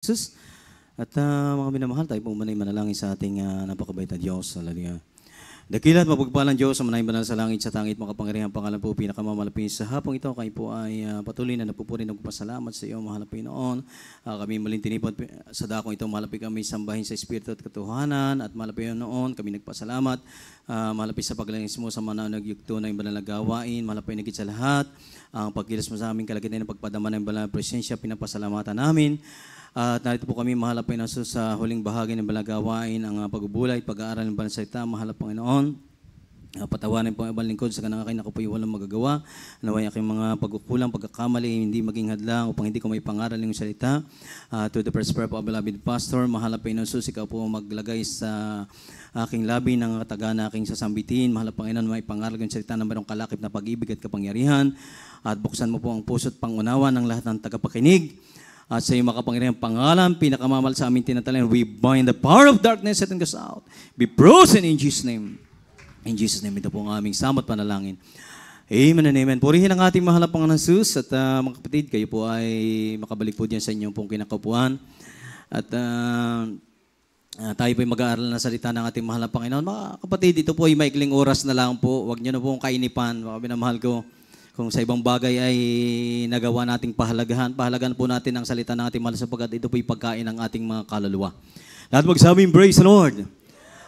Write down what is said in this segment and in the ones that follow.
Jesus. At mga minamahal, tayo pong manay manalangin sa ating napakabait na Diyos. Hallelujah. Dakila at mapagpalang Diyos, sa manay banal sa langit, sa tangit, makapangyarihan pangalan po, pinakamalapin sa hapong ito. Kayo po ay patuloy na napupuri ng pasalamat sa iyo, mahal na Panginoon. Kami malintinipon sa dakong ito, malapit kami sambahin sa Espiritu at katuhanan. At malapit noon, kami nagpasalamat. Malapit sa paglangis mo sa mga nagyugto na yung banal na gawain. Malapit nagit sa lahat. Ang pagkilos mo sa aming kalagitan ng pagpadama ng banal na presensya, pinapasalamatan namin. At narito po kami, mahal na Panginoon, sa huling bahagi ng balagawain, ang pagbubulay, pag-aaral ng banal salita, mahal na Panginoon. Patawanin po ang ibang lingkod sa kanang akin, ako po yung walang magagawa. Naway aking mga pagkukulang, pagkakamali, hindi maging hadlang upang hindi ko may pangaral ng salita. To the first prayer po, beloved Pastor, mahal na Panginoon, ikaw po maglagay sa aking labi ng kataga na aking sasambitin. Mahal na Panginoon, may pangaral ng salita na mayroong kalakip na pag-ibig at kapangyarihan. At buksan mo po ang puso at pangunawa ng lahat ng tagapakinig. At sa iyong makapangyarihang pangalan, pinakamamahal sa aming tinatalayan, we bind the power of darkness and goes out. Be frozen in Jesus' name. In Jesus' name, ito po ang aming samot panalangin. Amen and amen. Purihin ang ating mahal na Panginoon Jesus. At mga kapatid, kayo po ay makabalik po dyan sa inyong pong kinakaupuan. At tayo po ay mag-aaral na salita ng ating mahal na Panginoon. Mga kapatid, ito po ay maikling oras na lang po. Huwag niyo na pong kainipan. Mga binamahal ko. Kung sa ibang bagay ay nagawa nating pahalagahan po natin ang salita ng ating mahal sapagkat ito po'y pagkain ng ating mga kaluluwa. Lahat magsabing, praise the Lord.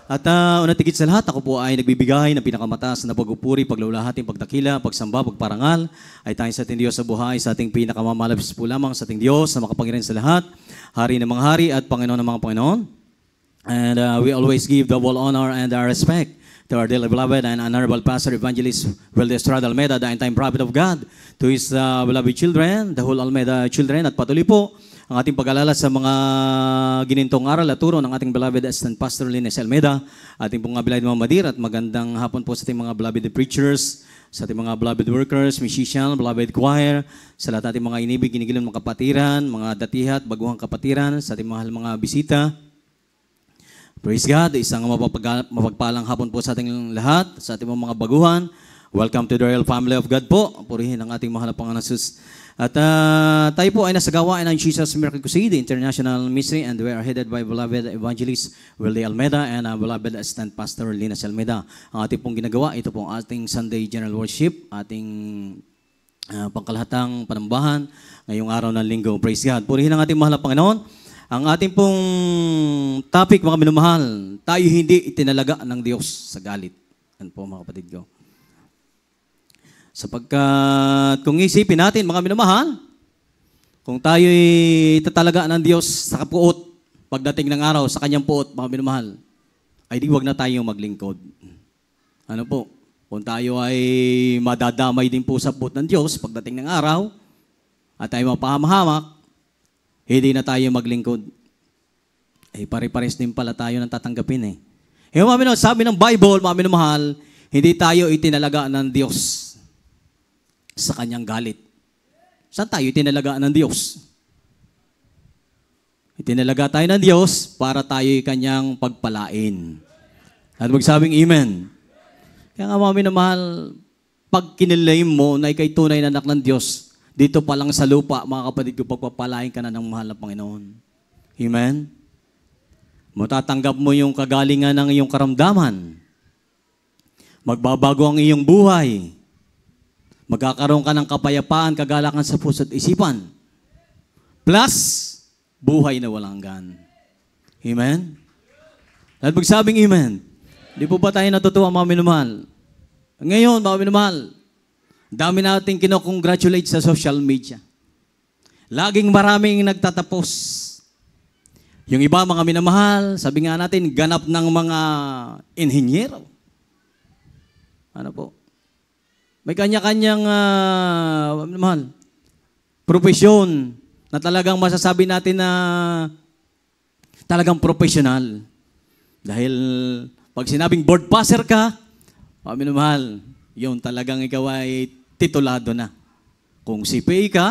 At una tigit sa lahat, ako po ay nagbibigay ng pinakamataas na pagpupuri, paglawlahating, pagdakila, pagsamba, pagparangal, ay tayo sa ating Diyos sa buhay, sa ating pinakamamalapis po lamang sa ating Diyos na makapangyarihan sa lahat, Hari ng mga hari at Panginoon ng mga Panginoon. And we always give double honor and respect to our dearly beloved and honorable Pastor Evangelist Wilde Estrada Almeida, the end-time prophet of God, to his beloved children, the whole Almeida children, at patuloy po ang ating pag-alala sa mga ginintong aral at turo ng ating beloved assistant Pastor Lines Almeida, ating pong beloved Mama Madir, at magandang hapon po sa ating mga beloved preachers, sa ating mga beloved workers, musician, beloved choir, sa lahat ating mga inibig, ginigilan mga kapatiran, mga datihat, baguhang kapatiran, sa ating mahal mga bisita. Praise God, isang mapagpalang hapon po sa ating lahat, sa ating mga baguhan. Welcome to the Royal Family of God po. Purihin ang ating mahal na Panginoon Jesus. At tayo po ay nasa gawain ng Jesus Miracle Crusade International Ministry, and we are headed by beloved Evangelist Wilde Almeida and beloved Assistant Pastor Lines Almeida. Ang ating pong ginagawa, ito pong ating Sunday General Worship, ating pangkalahatang panambahan ngayong araw ng linggo. Praise God. Purihin ang ating mahal na Panginoon. Ang ating pong topic, mga minamahal, tayo hindi itinalaga ng Diyos sa galit. Yan po mga kapatid ko. Sapagkat kung isipin natin, mga minamahal, kung tayo itatalaga ng Diyos sa kapuot, pagdating ng araw sa kanyang puot, mga minamahal, ay di wag na tayo maglingkod. Ano po? Kung tayo ay madadamay din po sa puot ng Diyos pagdating ng araw, at tayo mapahamahamak, hindi na tayo maglingkod. Pare-pares din pala tayo nang tatanggapin eh. Mga minamahal, sabi ng Bible, mga minamahal, hindi tayo itinalaga ng Diyos sa kanyang galit. Saan tayo itinalaga ng Diyos? Itinalaga tayo ng Diyos para tayo kanyang pagpalain. At magsabing amen. Kaya nga mga minamahal, pag kinilay mo na ikay tunay na anak ng Diyos, dito pa lang sa lupa, mga kapatid ko, pagpapalain ka na ng mahal na Panginoon. Amen? Matatanggap mo yung kagalingan ng iyong karamdaman. Magbabago ang iyong buhay. Magkakaroon ka ng kapayapaan, kagalakan sa puso at isipan. Plus, buhay na walang hanggan. Amen? At magsabing amen. Di po ba tayo natutuwa, mga minamahal? Ngayon, mga minamahal, dami nating kinokongratulate sa social media. Laging maraming nagtatapos. Yung iba, mga minamahal, sabi nga natin, ganap ng mga inhinyero. Ano po? May kanya-kanyang minamahal, profesyon na talagang masasabi natin na talagang professional. Dahil pag sinabing board passer ka, mga minamahal, yun talagang ikaw ay titulado na. Kung CPA ka,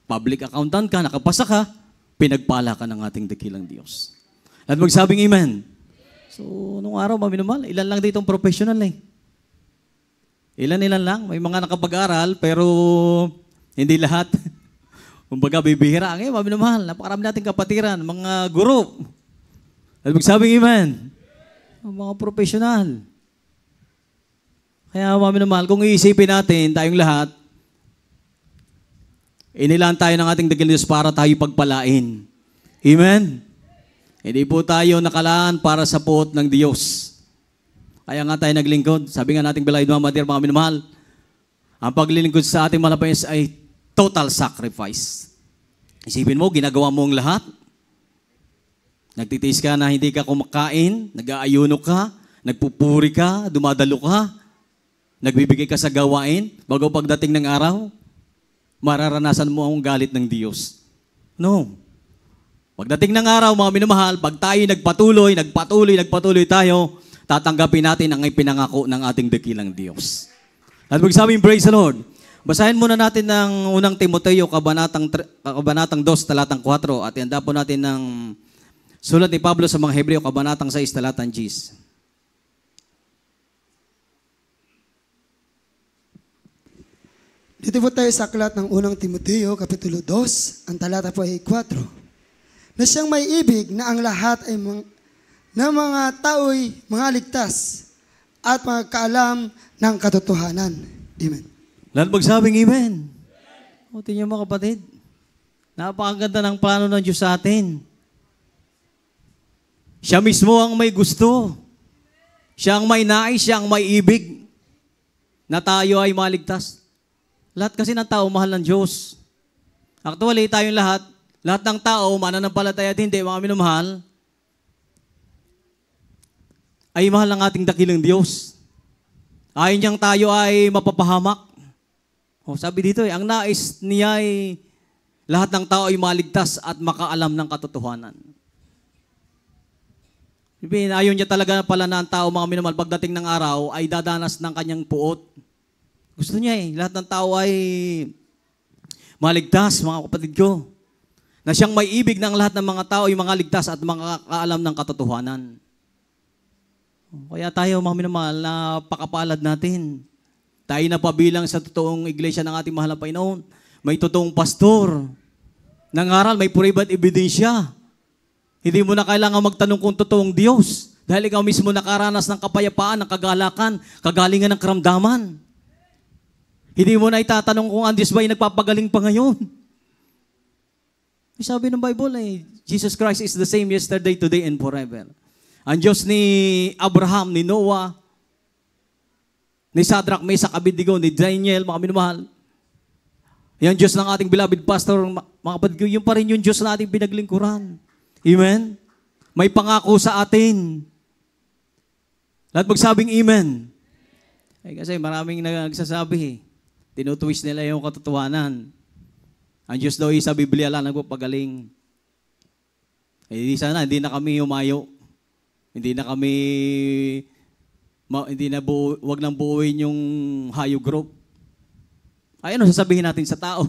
public accountant ka, nakapasa ka, pinagpala ka ng ating dakilang Diyos. At magsabing amen. So, nung araw, mga minamahal, ilan lang ditong professional eh. Ilan lang. May mga nakapag-aral, pero hindi lahat. Kumbaga, bibihira. Ngayon, mga minamahal, napakarami nating kapatiran, mga guro. At magsabing amen. Mga profesional. Kaya, mga minamahal, kung iisipin natin, tayong lahat, inilaan tayo ng ating dakilang Diyos para tayo pagpalain. Amen? Hindi po tayo nakalaan para sa puot ng Diyos. Kaya nga tayo naglingkod. Sabi nga nating Belayed Mama Dear, mga minamahal, ang paglilingkod sa ating malapayas ay total sacrifice. Isipin mo, ginagawa mo ang lahat. Nagtitiis ka na hindi ka kumakain, nag-aayuno ka, nagpupuri ka, dumadalo ka, nagbibigay ka sa gawain, bago pagdating ng araw, mararanasan mo ang galit ng Diyos. No. Pagdating ng araw, mga minamahal, pag tayo nagpatuloy tayo, tatanggapin natin ang ipinangako ng ating dakilang Diyos. At magsabing, praise the Lord. Basahin muna natin ng unang Timoteo, kabanatang 2, talatang 4, at ihanda po natin ng sulat ni Pablo sa mga Hebreo, kabanatang 6, talatang 10. Dito po tayo sa aklat ng unang Timoteo, kapitulo 2, ang talata po ay 4. Na siyang may ibig na ang lahat ay na mga tao'y mga ligtas at magkaalam ng katotohanan. Amen. Lahat magsabing amen. O, tingnan mo kapatid. Napakaganda ng plano ng Diyos sa atin. Siya mismo ang may gusto. Siya ang may nais, siya ang may ibig na tayo ay maligtas. Lahat kasi ng tao mahal ng Diyos. Actually, tayong lahat ng tao, mananampalataya at hindi, mga minamahal, ay mahal ng ating dakilang Diyos. Ayaw niyang tayo ay mapapahamak. O, sabi dito, ang nais niya ay lahat ng tao ay maligtas at makaalam ng katotohanan. Ayaw niya talaga pala na ang tao, mga minamahal, pagdating ng araw, ay dadanas ng kanyang puot. Gusto niya lahat ng tao ay maligtas, mga kapatid ko. Na siyang may ibig ng lahat ng mga tao ay mga ligtas at makakaalam ng katotohanan. Kaya tayo, mga minamahal, napakapalad natin. Tayo na pabilang sa totoong iglesia ng ating mahal na Panginoon. May totoong pastor. Nangaral, may puribat ebidensya. Hindi mo na kailangan magtanong kung totoong Diyos. Dahil ikaw mismo nakaranas ng kapayapaan, ng kagalakan, kagalingan ng karamdaman. Hindi mo na itatanong kung ang Diyos ba ay nagpapagaling pa ngayon. Sabi ng Bible Jesus Christ is the same yesterday, today, and forever. Ang Diyos ni Abraham, ni Noah, ni Shadrach, Meshach, Abednego, ni Daniel, mga minamahal. Yung Diyos ng ating beloved pastor, mga kapatid ko, yun pa rin yung Diyos na ating pinaglingkuran. Amen? May pangako sa atin. Lahat magsabing amen. Kasi maraming nagsasabi, tinutwist nila yung katotohanan. Ang Diyos daw sa Biblia lang nagpapagaling. Sana hindi na kami humayo. Hindi na kami, wag nang buuin yung hayo group. Ay, ano sasabihin natin sa tao?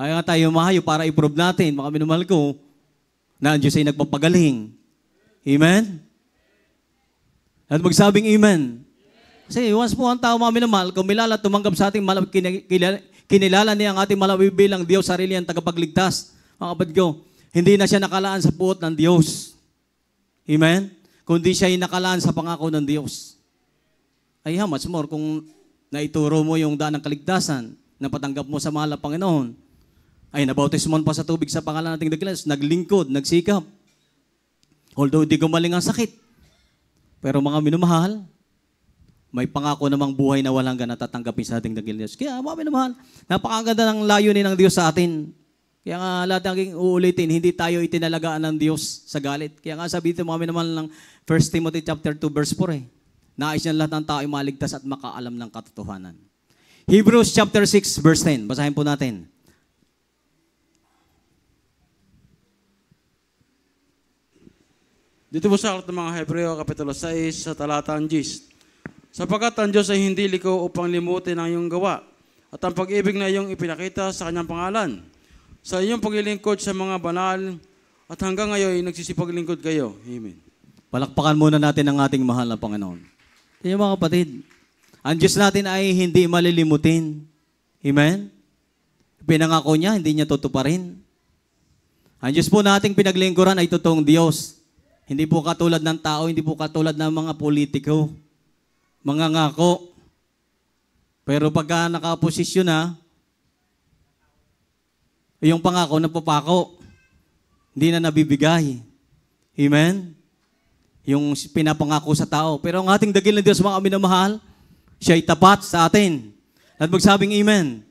Ay nga tayo mahayo para i-prove natin, mga minamahal ko, na ang Diyos ay nagpapagaling. Amen? At magsabing amen. Kasi once po ang tao, mga minamahal, kumilala, tumanggap sa ating kinilala niya ang ating malawig bilang Diyos, sarili ang tagapagligtas. Mga kapatid ko, hindi na siya nakalaan sa puot ng Diyos. Amen? Kundi siya ay nakalaan sa pangako ng Diyos. Ay, how much more kung naituro mo yung daan ng kaligtasan, napatanggap mo sa mahal na Panginoon, ay nabautismon pa sa tubig sa pangalan nating dakilang, naglingkod, nagsikap. Although di gumaling ang sakit. Pero mga minamahal, may pangako namang buhay na walang natatanggapin sa ating dakilang Diyos. Kaya mga minamahal, napakaganda ng layunin ng Diyos sa atin. Kaya nga lahat ng uulitin, hindi tayo itinalagaan ng Diyos sa galit. Kaya nga sabi dito mga minamahal ng 1 Timothy chapter 2 verse 4 nais niya lahat ng tao ay maligtas at makaalam ng katotohanan. Hebrews chapter 6 verse 10. Basahin po natin. Dito po sa aklat ng mga Hebreo, kapitulo 6, sa talatang 10. Sapagkat ang Diyos ay hindi liko upang limutin ang iyong gawa at ang pag-ibig na iyong ipinakita sa kanyang pangalan. Sa iyong paglilingkod sa mga banal at hanggang ngayon nagsisipaglingkod kayo. Amen. Palakpakan muna natin ang ating mahal na Panginoon. Kaya mga kapatid, ang Diyos natin ay hindi malilimutin. Amen? Pinangako niya, hindi niya tutuparin. Ang Diyos po nating pinaglingkuran ay totoong Diyos. Hindi po katulad ng tao, hindi po katulad ng mga politiko. Mga ngako. Pero pagka nakaposisyon na, yung pangako napapako. Hindi na nabibigay. Amen? Yung pinapangako sa tao. Pero ang ating dakilang Diyos, mga minamahal, siya ay tapat sa atin. At magsabing amen.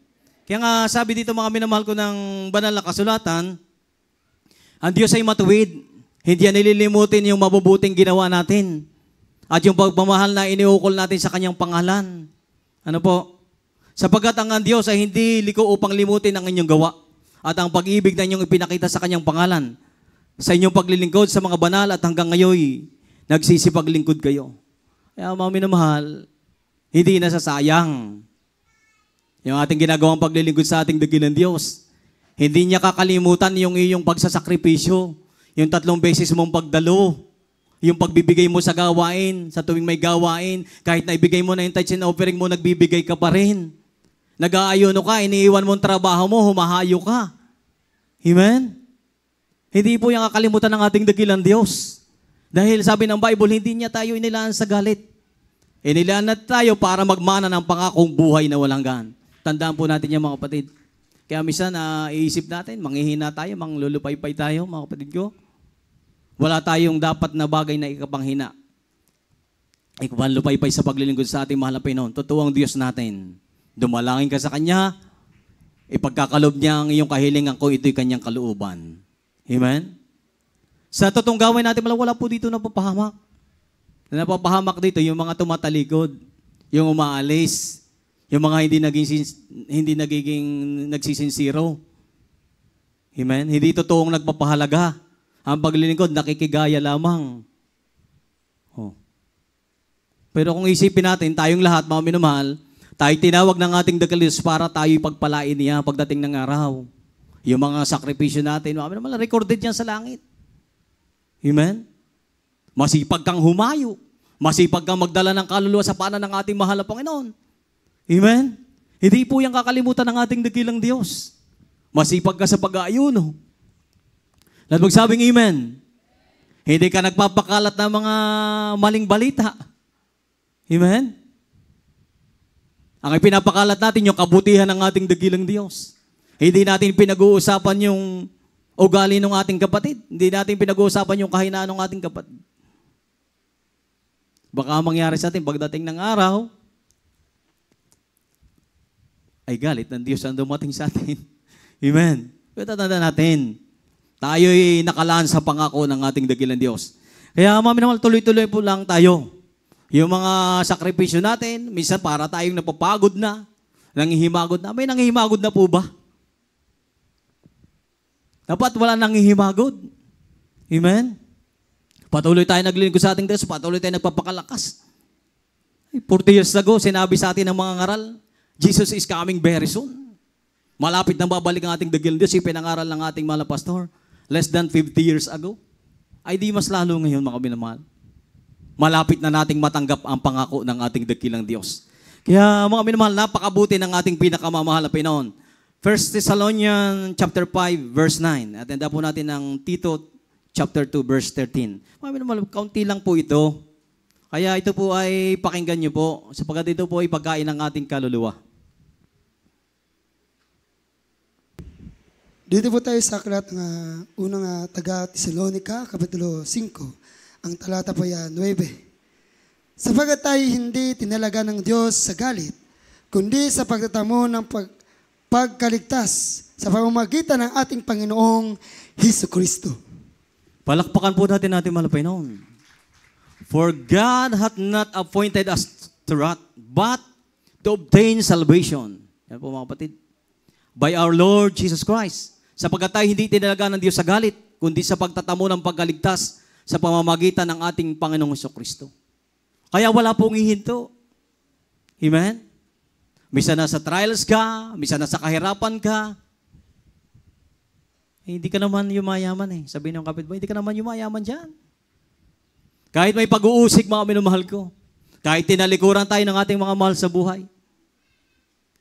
Kaya nga sabi dito mga minamahal ko ng banal na kasulatan, ang Diyos ay matuwid. Hindi yan nililimutin yung mabubuting ginawa natin. At yung pagmamahal na iniukol natin sa kanyang pangalan. Ano po? Sapagkat ang Diyos ay hindi liko upang limutin ang inyong gawa. At ang pag-ibig na inyong ipinakita sa kanyang pangalan. Sa inyong paglilingkod sa mga banal at hanggang ngayon, nagsisipaglingkod kayo. Kaya mga minamahal, hindi nasasayang yung ating ginagawang paglilingkod sa ating dakilang Diyos. Hindi niya kakalimutan yung iyong pagsasakripisyo, yung 3 beses mong pagdalo, yung pagbibigay mo sa gawain, sa tuwing may gawain, kahit na ibigay mo na yung tithes and offering mo, nagbibigay ka pa rin. Nag-aayuno ka, iniiwan mo ang trabaho mo, humahayo ka. Amen? Hindi po yung kakalimutan ng ating dakilang Diyos. Dahil sabi ng Bible, hindi niya tayo inilaan sa galit. Inilaan na tayo para magmana ng pangakong buhay na walang gan. Tandaan po natin yan mga kapatid. Kaya minsan, iisip natin, manghihina tayo, manglulupaypay tayo, mga kapatid ko. Wala tayong dapat na bagay na ikapanghina. Ikapanlupaypay sa paglilingkod sa ating mahal na Panginoon. Totoo ang Diyos natin. Dumalangin ka sa Kanya, ipagkakalob niya ang iyong kahilingan kung ito'y Kanyang kalooban. Amen? Sa totoong gawin natin, wala po dito napapahamak. Napapahamak dito yung mga tumatalikod, yung umaalis, yung mga hindi nagiging nagsisinsiro. Amen? Hindi totoong nagpapahalaga. Ang paglilingkod, nakikigaya lamang. Oh. Pero kung isipin natin, tayong lahat, mga minamahal, tayo tinawag ng ating dakilang Diyos para tayo pagpalain niya pagdating ng araw. Yung mga sakripisyo natin, mga minamahal, recorded yan sa langit. Amen? Masipag kang humayo. Masipag kang magdala ng kaluluwa sa paanan ng ating mahal na Panginoon. Amen? Hindi po yung kakalimutan ng ating dakilang Diyos. Masipag ka sa pag-aayuno. At magsabing amen. Hindi ka nagpapakalat ng mga maling balita. Amen? Ang ipinapakalat natin yung kabutihan ng ating dakilang Diyos. Hindi natin pinag-uusapan yung ugali ng ating kapatid. Hindi natin pinag-uusapan yung kahinaan ng ating kapatid. Baka mangyari sa atin pagdating ng araw, ay galit ng Diyos ang dumating sa atin. Amen. Pero tatanda natin, tayo'y nakalaan sa pangako ng ating dakilang Diyos. Kaya mga tuloy-tuloy po lang tayo. Yung mga sakripisyo natin, minsan para tayong napapagod na, nangihimagod na. May nangihimagod na po ba? Dapat wala nangihimagod. Amen? Patuloy tayo naglilingkod sa ating Diyos, patuloy tayo nagpapakalakas. 40 years ago, sinabi sa atin ng mga ngaral, Jesus is coming very soon. Malapit na babalik ang ating dakilang Diyos, ipinangaral ng ating mahal na pastor, less than 50 years ago. Ay di mas lalo ngayon, mga minamahal. Malapit na nating matanggap ang pangako ng ating dakilang Diyos. Kaya mga minamahal, napakabuti ng ating pinakamamahal na Panginoon. 1 Thessalonians chapter 5, verse 9. At tanda po natin ng Tito chapter 2, verse 13. Mga minamahal, kaunti lang po ito. Kaya ito po ay pakinggan niyo po, sapagkat ito po ay pagkain ng ating kaluluwa. Dito po tayo sa aklat ng unang taga-Tesalonica, Kapitulo 5. Ang talata po yan, 9. Sapagkat tayo hindi tinalaga ng Diyos sa galit, kundi sa pagtatamo ng pagkaligtas sa pamamagitan ng ating Panginoong Hesukristo. Palakpakan po natin mahal na Panginoon. For God hath not appointed us to wrath, but to obtain salvation. Yan po mga kapatid. By our Lord Jesus Christ. Sapagkat tayo hindi tinalaga ng Diyos sa galit, kundi sa pagtatamo ng pagkaligtas sa pamamagitan ng ating Panginoong Hesukristo. Kaya wala pong hihinto. Amen? Misa nasa trials ka, misa nasa kahirapan ka, hindi ka naman yumayaman eh. Sabihin ng kapitbahay, hindi ka naman yumayaman dyan. Kahit may pag-uusig mga minamahal ko, kahit tinalikuran tayo ng ating mga mahal sa buhay,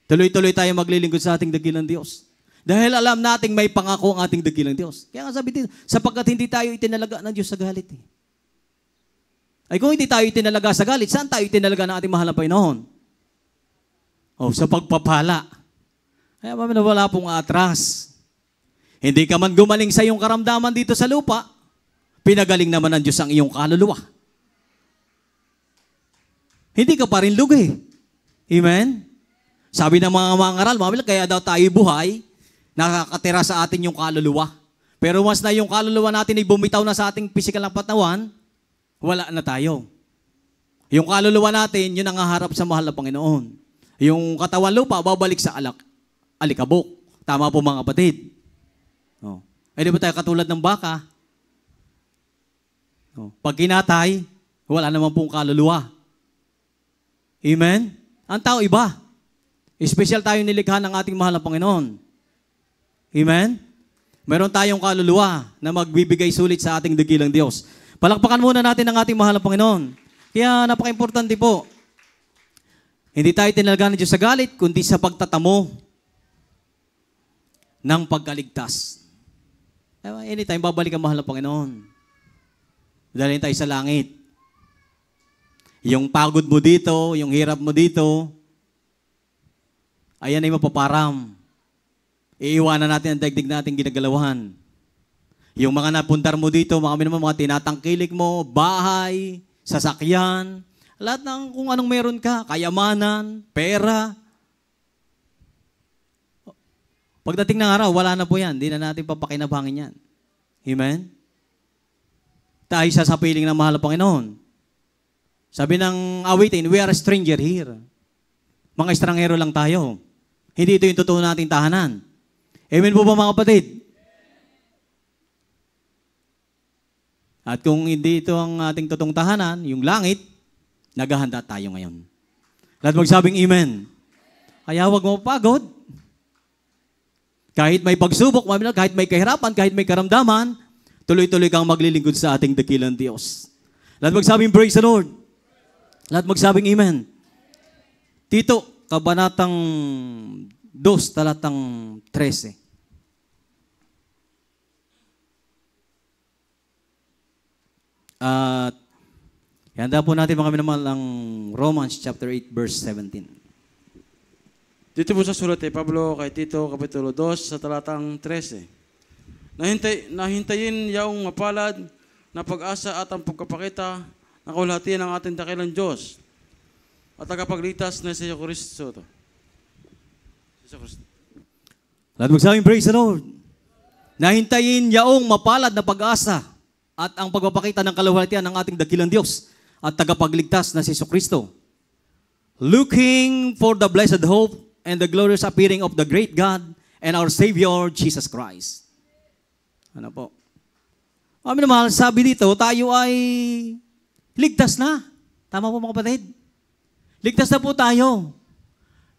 tuloy-tuloy tayo maglilingkod sa ating dakilang Diyos. Dahil alam nating may pangako ang ating dakilang Diyos. Kaya nga sabi dito, sapagkat hindi tayo itinalaga ng Diyos sa galit. Ay kung hindi tayo itinalaga sa galit, saan tayo itinalaga ng ating mahal na Panginoon? Sa pagpapala. Kaya wala pong atras. Hindi ka man gumaling sa iyong karamdaman dito sa lupa, pinagaling naman ng Diyos ang iyong kaluluwa. Hindi ka pa rin lugi. Amen? Sabi ng mga mangaral, kaya daw tayo buhay, nakakatira sa atin yung kaluluwa. Pero once na yung kaluluwa natin ay bumitaw na sa ating physical na katawan, wala na tayo. Yung kaluluwa natin, yun ang haharap sa mahal na Panginoon. Yung katawan lupa, babalik sa alikabok. Tama po mga kapatid. Di ba tayo katulad ng baka? Pag kinatay, wala naman pong kaluluwa. Amen? Ang tao iba. Espesyal tayo nilikha ng ating mahal na Panginoon. Amen? Meron tayong kaluluwa na magbibigay sulit sa ating dakilang Diyos. Palakpakan muna natin ang ating mahal na Panginoon. Kaya napaka-importante po. Hindi tayo tinalaga ng Diyos sa galit, kundi sa pagtatamo ng pagkaligtas. Anytime babalik ang mahal na Panginoon. Dalhin tayo sa langit. Yung pagod mo dito, yung hirap mo dito, ayan ay mapaparam. Iiwanan natin ang daigdig natin ginagalawan. Yung mga napuntar mo dito, mga tinatangkilik mo, bahay, sasakyan, lahat ng kung anong meron ka, kayamanan, pera. Pagdating ng araw, wala na po yan. Hindi na natin papakinabangin yan. Amen? Tayo sa piling ng mahal na Panginoon. Sabi ng awitin, we are a stranger here. Mga estranghero lang tayo. Hindi ito yung totoo nating tahanan. Amen po ba mga kapatid? At kung hindi ito ang ating totoong tahanan, yung langit, naghahanda tayo ngayon. Lahat magsabing amen. Kaya huwag mo pagod. Kahit may pagsubok, kahit may kahirapan, kahit may karamdaman, tuloy-tuloy kang maglilingkod sa ating dakilang Diyos. Lahat magsabing praise the Lord. Lahat magsabing amen. Tito, Kabanatang 2, talatang 13. At handa po natin mga minamahal ang Romans chapter 8 verse 17. Dito po sa sulat Pablo kay Tito, Kapitulo 2, sa talatang 13. Nahintayin yaong mapalad na pag-asa at ang pagkapakita na kaulhatian ng ating dakilang Diyos at tagapagligtas na si Kristo. Lahat magsabing praise the Lord. Nahintayin yaong mapalad na pag-asa at ang pagpapakita ng kaluwalhatian ng ating dakilang Diyos at tagapagligtas na si Kristo. Looking for the blessed hope and the glorious appearing of the great God and our Savior, Jesus Christ. Ano po? Amin naman, sabi dito, tayo ay ligtas na. Tama po mga kapatid? Ligtas na po tayo.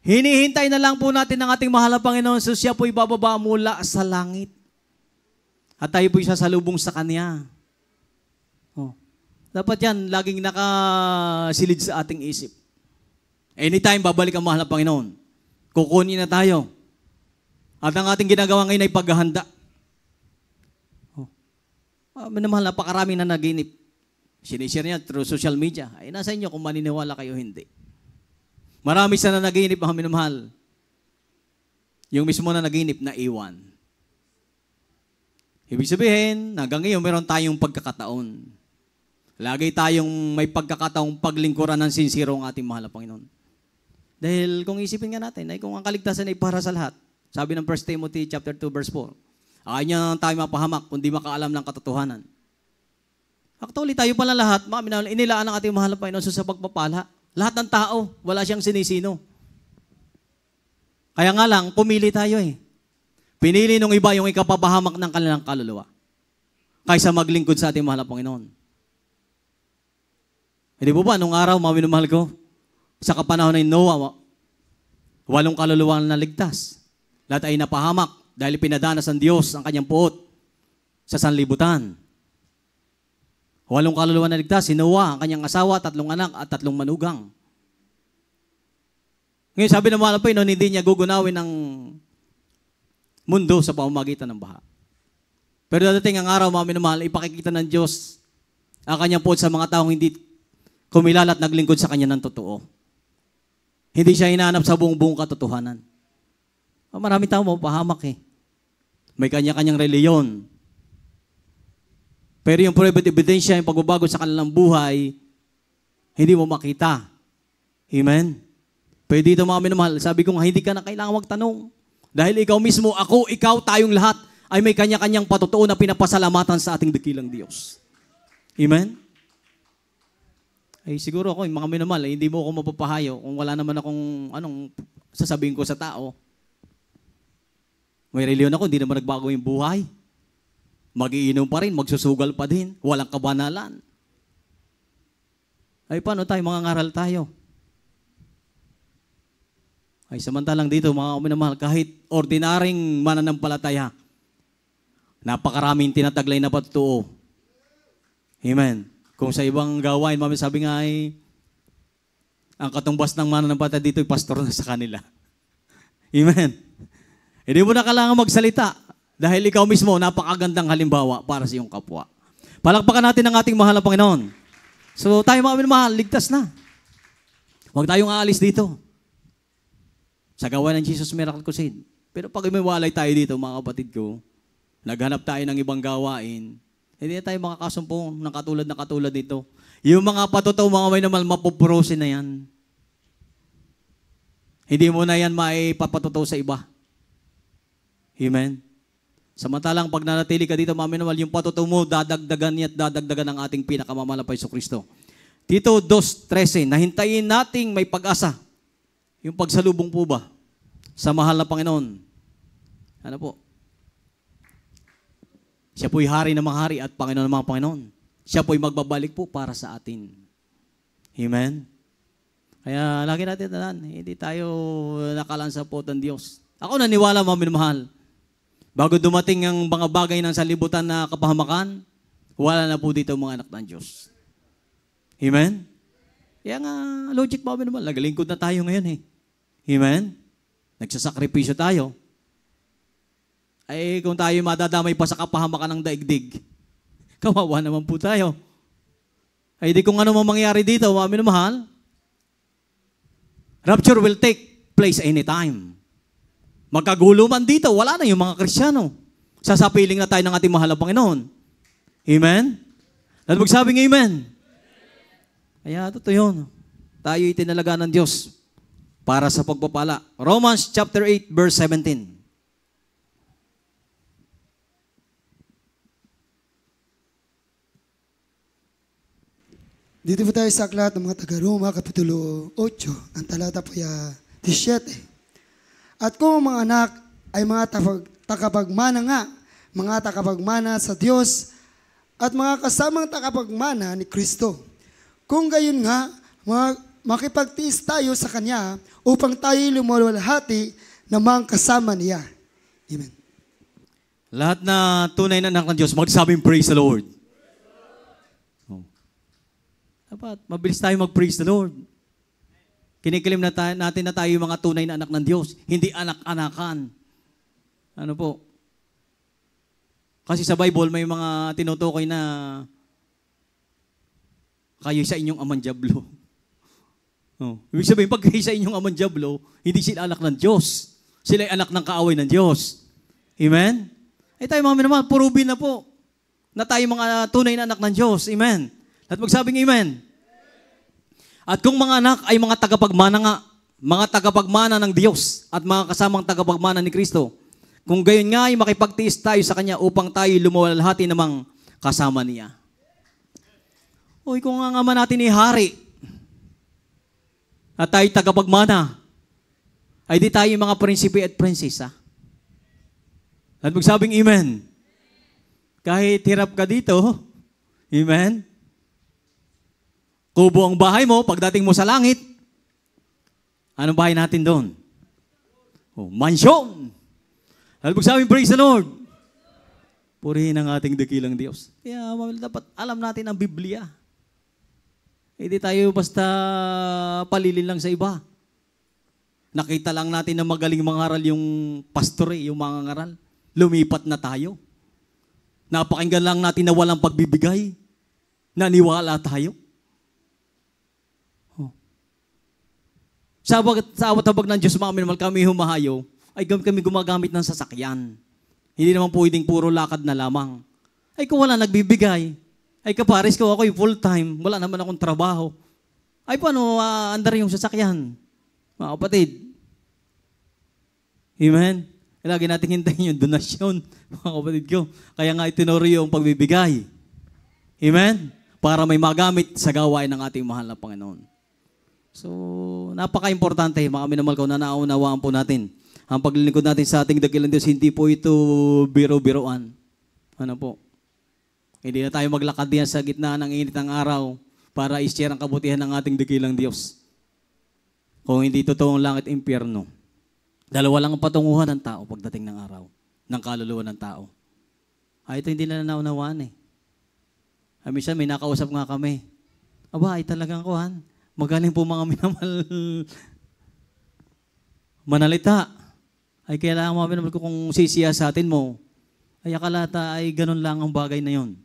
Hinihintay na lang po natin ang ating mahal na Panginoon so siya po'y bababa mula sa langit. At tayo po'y sasalubong sa Kanya. Dapat yan, laging nakasilid sa ating isip. Anytime, babalik ang mahal na Panginoon. Kukunin na tayo. At ang ating ginagawa ngayon ay paghahanda. Minamahal, napakarami na naginip. Sinishare niya through social media. Ay, nasa inyo kung maniniwala kayo hindi. Marami sa na naginip, mga minamahal. Yung mismo na naginip na iwan. Ibig sabihin, hanggang ngayon, meron tayong pagkakataon. Lagi tayong may pagkakataong paglingkuran ng sincero ang ating mahal na Panginoon. Dahil kung isipin nga natin, ay kung ang kaligtasan ay para sa lahat, sabi ng 1 Timothy chapter 2 verse 4, ayaw niya tayo mapahamak kung di makaalam ng katotohanan. Actually, tayo pala lahat, inilaan ng ating mahal na Panginoon sa pagpapala. Lahat ng tao, wala siyang sinisino. Kaya nga lang, pumili tayo eh. Pinili nung iba yung ikapapahamak ng kanilang kaluluwa kaysa maglingkod sa ating mahal na Panginoon. Hindi po ba, nung araw, mga minumahal ko, sa kapanahon ng Noah, 8 kaluluwa na naligtas. Lahat ay napahamak dahil pinadanas ng Diyos ang kanyang puot sa sanlibutan. 8 kaluluwa na naligtas, si Noah, ang kanyang asawa, 3 anak at 3 manugang. Ngayon sabi ng mahal na Panginoon, hindi niya gugunawin ng mundo sa pamamagitan ng baha. Pero dadating ang araw, mga minamahal, ipakikita ng Diyos ang kanyang poot sa mga taong hindi kumilala at naglingkod sa kanya ng totoo. Hindi siya hinahanap sa buong katotohanan. Maraming tao mapahamak eh. May kanya-kanyang reliyon. Pero yung private ebidensya, yung pagbabago sa kanilang buhay, hindi mo makita. Amen? Pero dito mga minamahal, sabi ko nga, hindi ka na kailangan magtanong. Dahil ikaw mismo, ako, ikaw, tayong lahat, ay may kanya-kanyang patotoo na pinapasalamatan sa ating dakilang Diyos. Amen? Ay siguro ako, yung mga minamahal, hindi mo ako mapapahayo kung wala naman akong sasabihin ko sa tao. May reliyon ako, hindi naman nagbago yung buhay. Mag-iinom pa rin, magsusugal pa din, walang kabanalan. Ay paano tayo, mga ngaral tayo? Ay samantalang dito, mga minamahal, kahit ordinaryong mananampalataya, napakaraming tinataglay na patotoo. Amen. Kung sa ibang gawain, mami sabi nga ay, ang katumbas ng mananampalataya dito ay pastor na sa kanila. Amen. Hindi mo na kailangan magsalita dahil ikaw mismo napakagandang halimbawa para sa iyong kapwa. Palakpakan natin ang ating mahal na Panginoon. So tayo mga minamahal, ligtas na. Huwag tayong aalis dito sa gawain ng Jesus Miracle Crusade. Pero pag may walay tayo dito, mga kapatid ko, naghanap tayo ng ibang gawain, hindi tayo makakasumpong ng katulad dito. Yung mga patotoo, mga may naman, mapuprosin na yan. Hindi mo na yan maipapatotoo sa iba. Amen? Samantalang pag nanatili ka dito, mga minamahal, yung patotoo mo, dadagdagan niya at dadagdagan ng ating pinakamamahal na Paiso Kristo. Tito 2:13, nahintayin nating may pag-asa. Yung pagsalubong po ba sa mahal na Panginoon? Ano po? Siya po'y hari ng mga hari at Panginoon ng mga Panginoon. Siya po'y magbabalik po para sa atin. Amen? Kaya lagi natin tandaan, hindi tayo nakalaan sa poot ng Diyos. Ako naniwala, mga minamahal, bago dumating ang mga bagay ng salibutan na kapahamakan, wala na po dito mga anak ng Diyos. Amen? Kaya nga, logic ba naman, nagalingkod na tayo ngayon eh. Amen? Nagsasakripisyo tayo. Ay kung tayo madadamay pa sa kapahamakan ng daigdig, kawawa naman po tayo. Ay di kung ano mang mangyari dito, mga minamahal, rapture will take place anytime. Magkagulo man dito, wala na yung mga Kristiyano. Sasapiling na tayo ng ating mahal na Panginoon. Amen? At magsabing amen. Kaya totoo yun. Tayo itinalaga ng Diyos para sa pagpapala. Romans chapter 8 verse 17. Dito po tayo sa aklat ng mga taga-Roma, Kapitulo 8, ang talata po 17. At kung ang mga anak ay mga takapagmana nga, mga takapagmana sa Diyos, at mga kasamang takapagmana ni Kristo. Kung gayon nga, makipagtiis tayo sa Kanya upang tayo lumulwalhati na mga kasama niya. Amen. Lahat na tunay na anak ng Diyos, magsabing praise the Lord. Dapat, mabilis tayo mag-praise the Lord. Kinikilim natin na tayo yung mga tunay na anak ng Diyos, hindi anak-anakan. Ano po? Kasi sa Bible, may mga tinutukoy na kayo sa inyong amang dyablo. Oh. Ibig sabihin, pag kayo sa inyong amang dyablo, hindi sila anak ng Diyos. Sila ay anak ng kaaway ng Diyos. Amen? Ay tayo mga minamahal, purubin na po na tayo mga tunay na anak ng Diyos. Amen? At magsabing amen. At kung mga anak ay mga tagapagmana nga, mga tagapagmana ng Diyos at mga kasamang tagapagmana ni Kristo, kung gayon nga ay makipagtiis tayo sa Kanya upang tayo lumawalhati namang kasama niya. Uy, kung ang ama natin ay hari at tayo tagapagmana, ay di tayo mga prinsipe at prinsesa. At magsabing amen. Kahit hirap ka dito, amen, kubo ang bahay mo, pagdating mo sa langit, anong bahay natin doon? Oh, mansyon. At magsabing praise the Lord. Purihin ang ating dakilang Diyos. Kaya dapat alam natin ang Biblia. Hindi tayo basta palilin lang sa iba. Nakita lang natin na magaling mangaral yung pastor yung mga ngaral. Lumipat na tayo. Napakinggan lang natin na walang pagbibigay. Naniwala tayo. Sa awat-habag ng Diyos, mga minamahal, kami humahayo, ay kami gumagamit ng sasakyan. Hindi naman pwedeng puro lakad na lamang. Ay kung wala nagbibigay, ay kapares ko ako full-time, wala naman akong trabaho. Ay paano andar yung sasakyan? Mga kapatid. Amen? Lagi natin hintayin yung donasyon, mga kapatid ko. Kaya nga itinuro yung pagbibigay. Amen? Para may magamit sa gawain ng ating mahal na Panginoon. So, napaka-importante, mga minamahal ko, na naunawaan po natin. Ang paglilingkod natin sa ating dakilang Diyos, hindi po ito biro-biroan. Ano po? Hindi na tayo maglakad diyan sa gitna ng init ng araw para i-share ang kabutihan ng ating dakilang Diyos. Kung hindi totoong langit impyerno. Dalawa lang ang patunguhan ng tao pagdating ng araw, ng kaluluwa ng tao. Ito hindi na naunawaan eh. Minsan may nakausap nga kami. Aba, ay talagang kuhan. Magaling po mga minamahal manalita. Ay kailangan mga minamahal ko kung sisiyasatin mo, ay akalata ay ganun lang ang bagay na yon.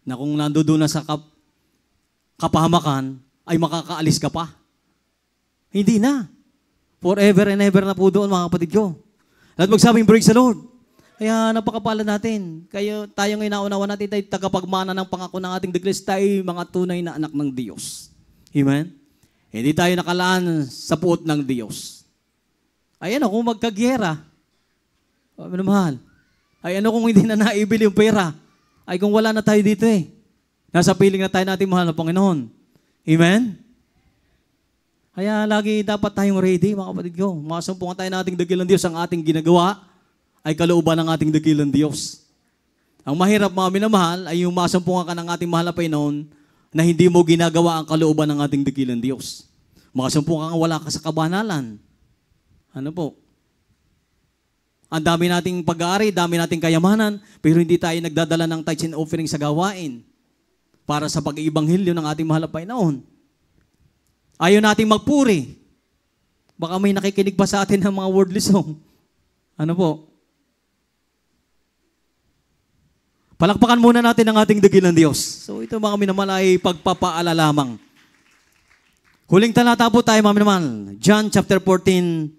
Na kung nandoon na sa kapahamakan, ay makakaalis ka pa. Hindi na. Forever and ever na po doon, mga kapatid ko. At magsabing, praise the Lord. Kaya napakapalad natin. Kaya tayo ngayon naunawa natin tayo tagapagmana ng pangako ng ating Diyos, tayo mga tunay na anak ng Diyos. Amen? Hindi tayo nakalaan sa puot ng Diyos. Ay ano kung magkagyera? Mahal. Ay ano kung hindi na naibili yung pera? Ay kung wala na tayo dito eh. Nasa piling na tayo natin mahal na Panginoon. Amen? Kaya lagi dapat tayong ready, mga kapatid ko. Masumpungan tayo nating dakilang Diyos, ang ating ginagawa ay kalooban ng ating dakilang Diyos. Ang mahirap, mga minamahal, ay yung masumpungan ka ng ating mahal na Panginoon na hindi mo ginagawa ang kalooban ng ating dakilang Diyos. Makasumpungan ka wala ka sa kabanalan. Ano po? Ang dami nating pag-aari, dami nating kayamanan, pero hindi tayo nagdadala ng tithes and offering sa gawain para sa pag-iibanghilyo ng ating mahal na Panginoon. Ayaw nating magpuri. Baka may nakikinig pa sa atin ng mga worldly song. Ano po? Palakpakan muna natin ang ating dakilang Diyos. So ito mga minamahal ay pagpapaala lamang. Huling talata po tayo mga minamahal. John chapter 14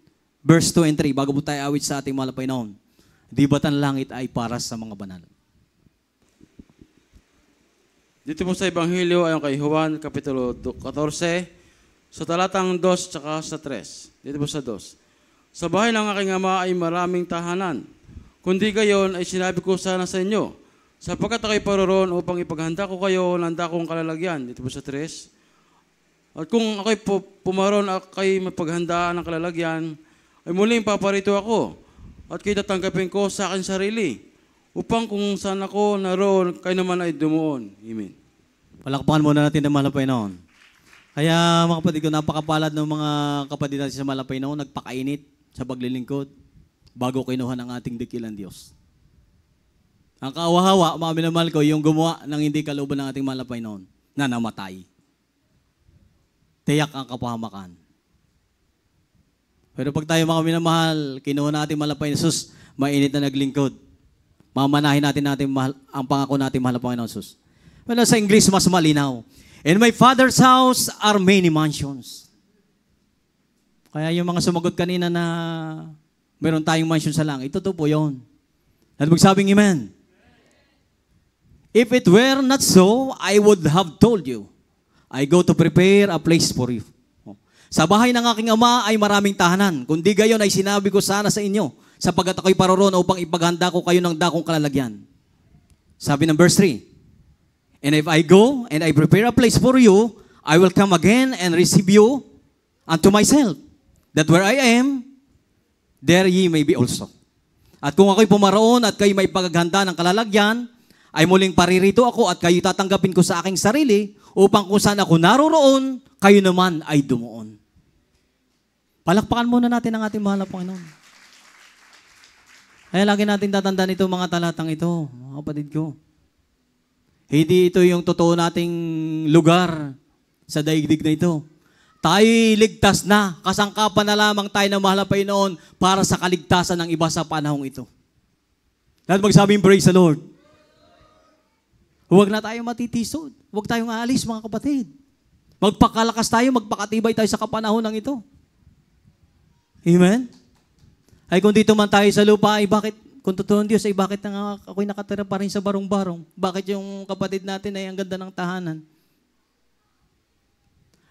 verse 2 and 3. Bago po tayo awit sa ating mahal na Panginoon. Di ba't ang langit ay para sa mga banal? Dito po sa Ebanghelyo ayon kay Juan kapitulo 14 sa talatang 2 tsaka sa 3. Dito po sa 2. Sa bahay ng aking ama ay maraming tahanan. Kundi gayon ay sinabi ko sana sa inyo, sapagkat ako'y paroroon upang ipaghanda ko kayo ng dakong kalalagyan. Dito po sa 3. At kung ako'y pumaroon at kayo mapaghandaan ng kalalagyan, ay muling paparito ako at kayo tatanggapin ko sa akin sarili upang kung saan ako naroon, kayo naman ay dumuon. Amen. Palakpakan muna natin ang mahal na Panginoon. Kaya mga kapatid ko, napakapalad ng mga kapatid natin sa mahal na Panginoon, nagpakainit sa paglilingkod bago kinuha ng ating dakilang Diyos. Ang kaawa-hawa, mga minamahal ko, yung gumawa ng hindi kalooban ng ating mahal na Panginoon na namatay. Tiyak ang kapahamakan. Pero pag tayo mga minamahal, kinuha natin mahal na Panginoon Jesus, mainit na naglingkod. Mamanahin natin ang pangako natin mahal na Panginoon Jesus. Well, sa English, mas malinaw. In my Father's house are many mansions. Kaya yung mga sumagot kanina na meron tayong mansion sa langit, ito po yun. At magsabing amen. If it were not so, I would have told you, I go to prepare a place for you. Sa bahay ng aking ama ay maraming tahanan. Kundi gayon ay sinabi ko sana sa inyo, sapagkat ako'y paroroon upang ipaghanda ko kayo ng dakong kalalagyan. Sabi ng verse 3, and if I go and I prepare a place for you, I will come again and receive you unto myself, that where I am, there ye may be also. At kung ako'y pumaroon at kayo may paghanda ng kalalagyan, ay muling paririto ako at kayo tatanggapin ko sa aking sarili, upang kung saan ako naroroon, kayo naman ay dumuon. Palakpakan muna natin ang ating mahal na Panginoon. Kaya lagi natin tatandaan ito mga talatang ito, mga kapatid ko. Hindi ito yung totoo nating lugar sa daigdig na ito. Tayo'y ligtas na. Kasangkapan na lamang tayo ng mahal na Panginoon para sa kaligtasan ng iba sa panahong ito. Lahat magsabing, praise the Lord. Huwag na tayo matitisod. Huwag tayong aalis, mga kapatid. Magpakalakas tayo, magpakatibay tayo sa kapanahon ng ito. Amen? Ay kung dito man tayo sa lupa, ay bakit, kung totoo ng Diyos, ay bakit ako'y nakatira pa rin sa barong-barong? Bakit yung kapatid natin ay ang ganda ng tahanan?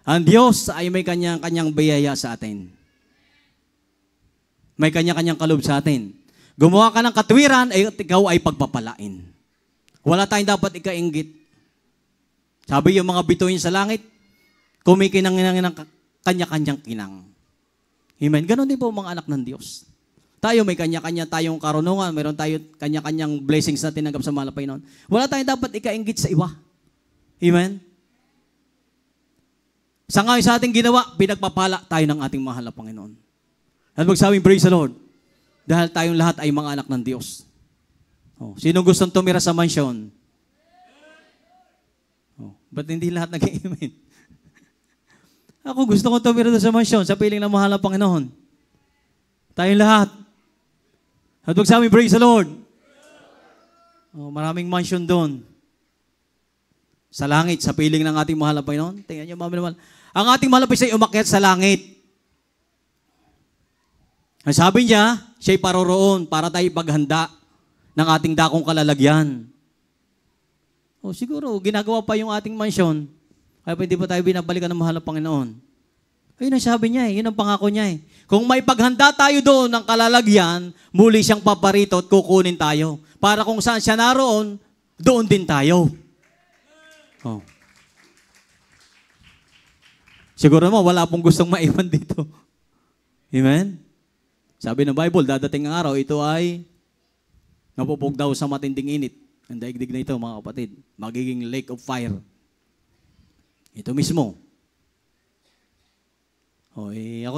Ang Diyos ay may kanyang biyaya sa atin. May kanya-kanyang kaloob sa atin. Gumawa ka ng katwiran, ay ikaw ay pagpapalain. Wala tayong dapat ikainggit. Sabi yung mga bituin sa langit, kumikinang ng kanya-kanyang kinang. Amen. Ganon din po mga anak ng Diyos. Tayo may kanya-kanya tayong karunungan, mayroon tayo kanya-kanyang blessings na tinanggap sa mahal na Panginoon. Wala tayong dapat ikainggit sa iba. Amen. Sa ngayon sa ating ginawa, pinagpapala tayo ng ating mahal na Panginoon. At magsabing, praise the Lord. Dahil tayong lahat ay mga anak ng Diyos. Oh, sino gustong tumira sa mansyon? Oh, ba't hindi lahat nag-amen? Ako gusto ko tumira sa mansyon sa piling ng mahal na Panginoon. Tayong lahat. At magsabing, praise the Lord. Oh, maraming mansyon doon. Sa langit, sa piling ng ating mahal na Panginoon. Tingnan niyo, mami naman. Ang ating mahal na Panginoon ay umakyat sa langit. Ang sabi niya, siya'y paroroon para tayo paghanda ng ating dakong kalalagyan. O siguro, ginagawa pa yung ating mansyon. Kaya hindi pa tayo binabalikan ng mahal na Panginoon. Ayun ang sabi niya yun ang pangako niya Kung may paghanda tayo doon ng kalalagyan, muli siyang paparito at kukunin tayo. Para kung saan siya naroon, doon din tayo. Oh. Siguro mo, wala pong gustong maiwan dito. Amen? Sabi ng Bible, dadating ang araw, ito ay napupog daw sa matinding init. Ang daigdig na ito, mga kapatid. Magiging lake of fire. Ito mismo. Ako,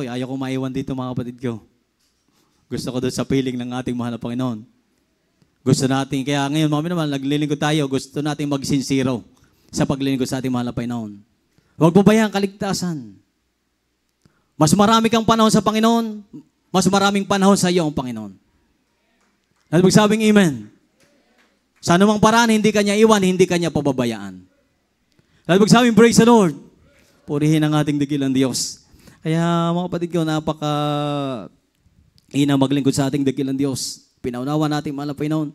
ayaw ko maiwan dito, mga kapatid ko. Gusto ko doon sa piling ng ating mahal na Panginoon. Gusto natin, kaya ngayon, mami naman, naglilingkod tayo, gusto natin magsinsiro sa paglilingkod sa ating mahal na Panginoon. Huwag mo bayang kaligtasan. Mas marami kang panahon sa Panginoon, mas maraming panahon sa iyo ang Panginoon. At magsabing amen. Sa anumang paraan, hindi kanya iwan, hindi kanya pababayaan. At magsabing praise the Lord. Purihin ang ating dakilang Diyos. Kaya mga kapatid ko, napaka-ina maglingkod sa ating dakilang Diyos. Pinaunawa natin mahal na Panginoon.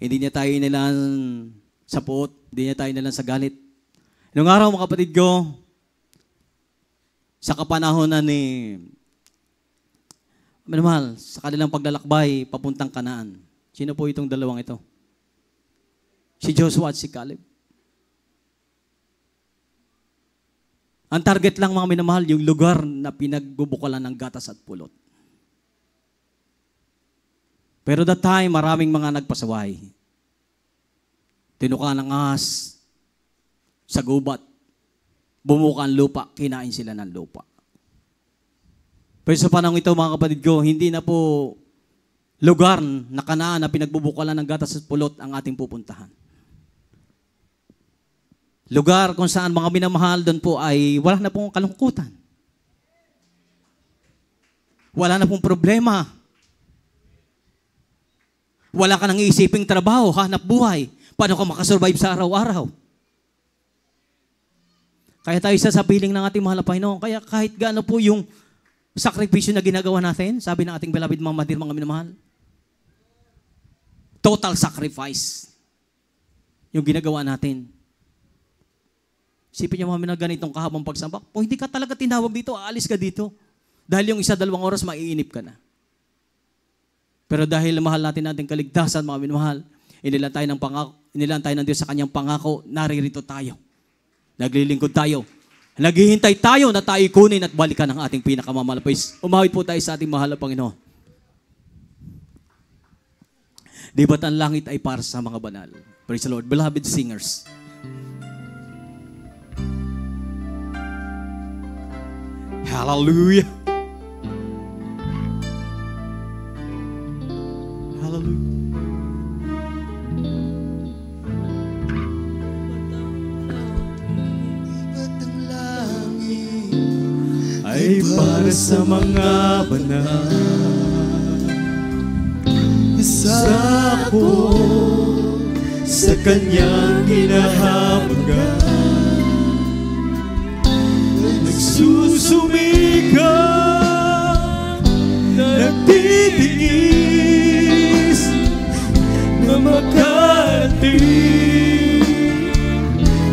Hindi niya tayo inilan sa puot, hindi niya tayo inilan sa galit. Noong araw mga kapatid ko, sa kapanahonan ni Mahal, sa kanilang paglalakbay, papuntang Kanaan. Sino po itong dalawang ito? Si Joshua at si Caleb. Ang target lang mga minamahal, yung lugar na pinagbubukalan ng gatas at pulot. Pero that time, maraming mga nagpasaway. Tinuka ng ahas sa gubat. Bumuka ang lupa, kinain sila ng lupa. Pero sa panahon ito, mga kapatid ko, hindi na po lugar na Kanaan na pinagbubukalan ng gatas at pulot ang ating pupuntahan. Lugar kung saan mga minamahal doon po ay wala na pong kalungkutan. Wala na pong problema. Wala ka nang iisiping trabaho, hanap buhay. Paano ka makasurvive sa araw-araw? Kaya tayo sa piling ng ating mahal na Panginoon. Kaya kahit gaano po yung sakripisyo na ginagawa natin, sabi ng ating beloved Mama Dear, mga minamahal, total sacrifice yung ginagawa natin. Isipin niyo mga minamahal, ganitong kahabang pagsamba. Kung hindi ka talaga tinawag dito, aalis ka dito. Dahil yung 1-2 oras, maiinip ka na. Pero dahil mahal natin ating kaligtasan, mga minamahal, inilan tayo ng Diyos sa kanyang pangako, naririto tayo. Naglilingkod tayo. Naghihintay tayo na tayo kunin at balikan ang ating pinakamamalapis. Umawit po tayo sa ating mahal na Panginoon. Di ba't ang langit ay para sa mga banal? Praise the Lord. Beloved singers. Hallelujah. Hallelujah. ay para sa mga banal. Isa ako sa kanyang kinahabagan, nagsusumikap, nagtitiis na makarating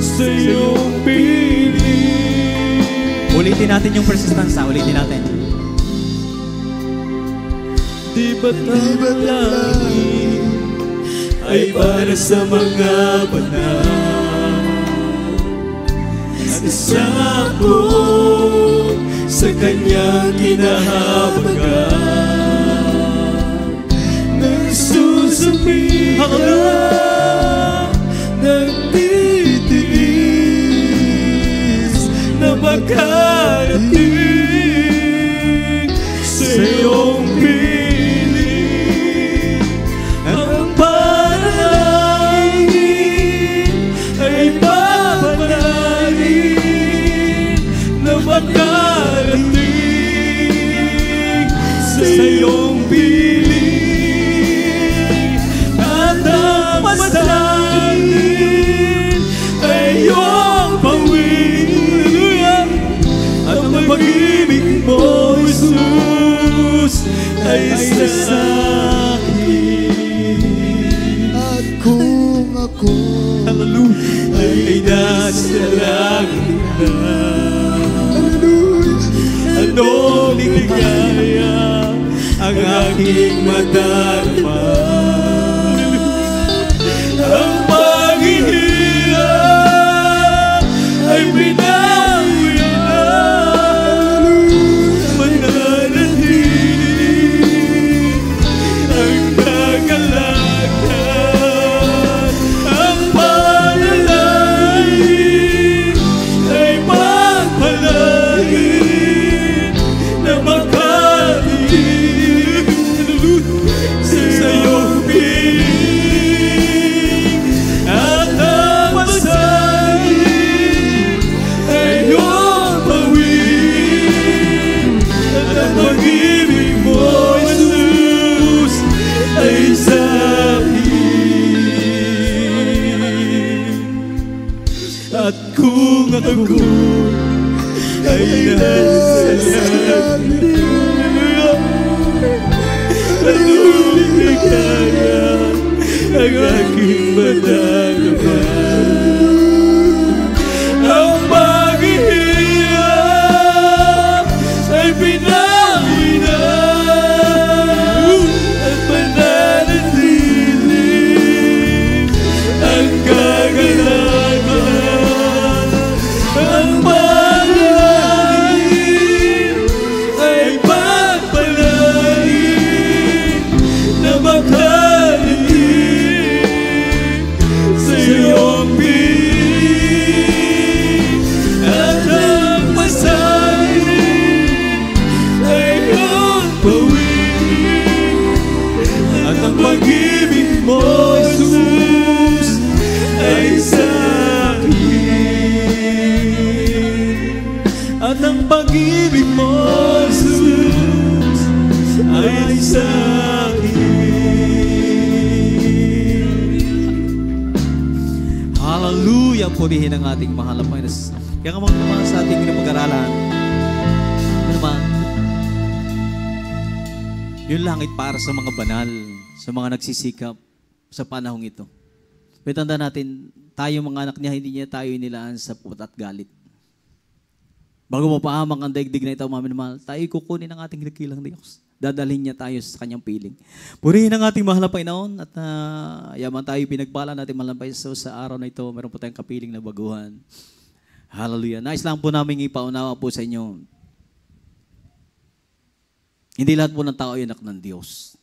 sa iyong piling. Ulitin natin yung persistence, ulitin natin. Di ba't ang langit ay para sa mga banal, at isa ako sa kanyang kinahabagan, nagsusumikap, nagtitiis na makarating sa iyong piling. Ang panalangin ay papanalangin na makarating sa iyong piling. At ang masalangin ay iyong pawin, at ang pag-ibig mo, Jesus, ay sa akin. At kung ako Ay nasa langit na, anong ligaya ang aking madarama? Ang paghihirap ay binawi na, mananatili ang kagalakan. Ang panalangin ay pagpalangin na makarating sa iyong piling. At ang masalangin ay iyong pawin, at ang pag-ibig mo, Jesus, ay sa akin. At kung ako ay nasa langit, anong ligaya ang aking madarama? Ang paghihirap ay binawi na, at mananatili ang kagalakan. Ang panalangin ay pagpalangin na makarating sa iyong piling. At ang masalangin ay iyong pawin, at ang pag-ibig mo, Jesus, ay sa akin. At ang pag-ibig mo, Jesus, ay sa akin. Hallelujah! Purihin ang ating mahal na Panginoon. Kaya nga mga sa ating pinag-aralan, ano naman, yung langit para sa mga banal, sa mga nagsisikap sa panahong ito. May tanda natin, tayo mga anak niya, hindi niya tayo inilaan sa puot at galit. Bago mapahamang ang daigdig na ito, mga minamahal, tayo kukunin ang ating nakilang Diyos. Dadalhin niya tayo sa kanyang piling. Purihin ang ating mahal na Panginoon at yaman tayo pinagpala natin mahal na Panginoon sa araw na ito. Meron po tayong kapiling na baguhan. Hallelujah. Nais lang po namin ipaunawa po sa inyo. Hindi lahat po ng tao ay anak ng Diyos.